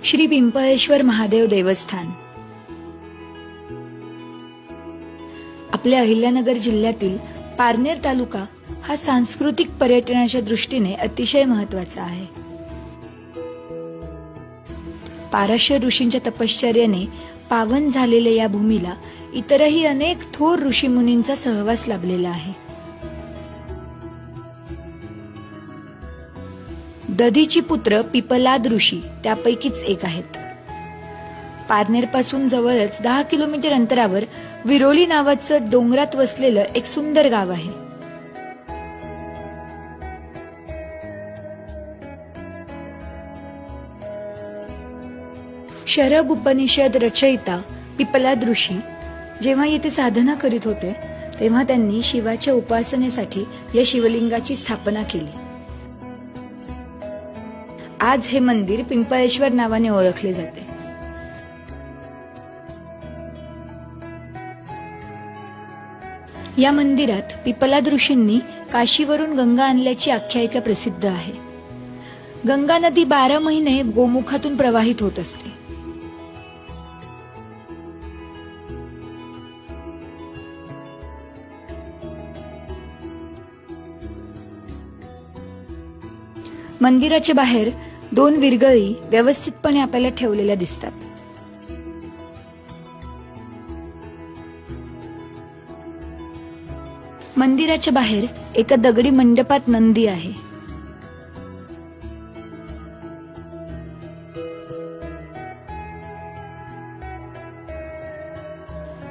श्री पिंपळेश्वर महादेव देवस्थान आपल्या अहिल्यानगर जिल्ह्यातील पारनेर तालुका हा सांस्कृतिक पर्यटनाच्या दृष्टीने अतिशय महत्त्वाचा आहे. पाराशर ऋषींच्या तपश्चर्याने पावन झालेल्या या भूमीला इतरही अनेक थोर ऋषीमुनींचा सहवास लाभलेला आहे. दधीची पुत्र पिपलाद ऋषी त्यापैकीच एक आहेत. पारनेर पासून जवळच 10 किलोमीटर अंतरावर विरोली नावाचं डोंगरात वसलेलं एक सुंदर गाव आहे. शरभ उपनिषद रचयिता पिपलाद ऋषी जेव्हा येथे साधना करीत होते तेव्हा त्यांनी शिवाच्या उपासनेसाठी या शिवलिंगाची स्थापना केली. आज हे मंदिर पिंपळेश्वर नावाने ओळखले जाते. या मंदिरात पिपलाद ऋषींनी काशीवरून गंगा आणल्याची आख्यायिका प्रसिद्ध आहे. गंगा नदी 12 महिने गोमुखातून प्रवाहित होत असते. मंदिराच्या बाहेर 2 विरगळी व्यवस्थितपणे आपल्याला ठेवलेल्या दिसतात. मंदिराच्या बाहेर एका दगडी मंडपात नंदी आहे.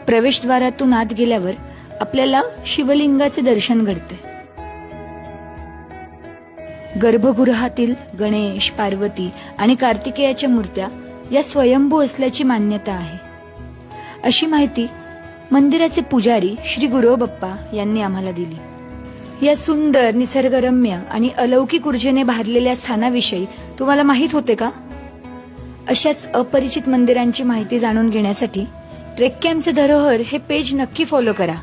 प्रवेशद्वारातून आत गेल्यावर आपल्याला शिवलिंगाचे दर्शन घडते. गर्भगृहातील गणेश, पार्वती आणि कार्तिकेयाच्या मूर्त्या या स्वयंभू असल्याची मान्यता आहे, अशी माहिती मंदिराचे पुजारी श्री गुरोबप्पा यांनी आम्हाला दिली. या सुंदर, निसर्गरम्य आणि अलौकिक ऊर्जेने भारलेल्या स्थानाविषयी तुम्हाला माहित होते का? अशाच अपरिचित मंदिरांची माहिती जाणून घेण्यासाठी ट्रेक कॅम्पचे धरोहर हे पेज नक्की फॉलो करा.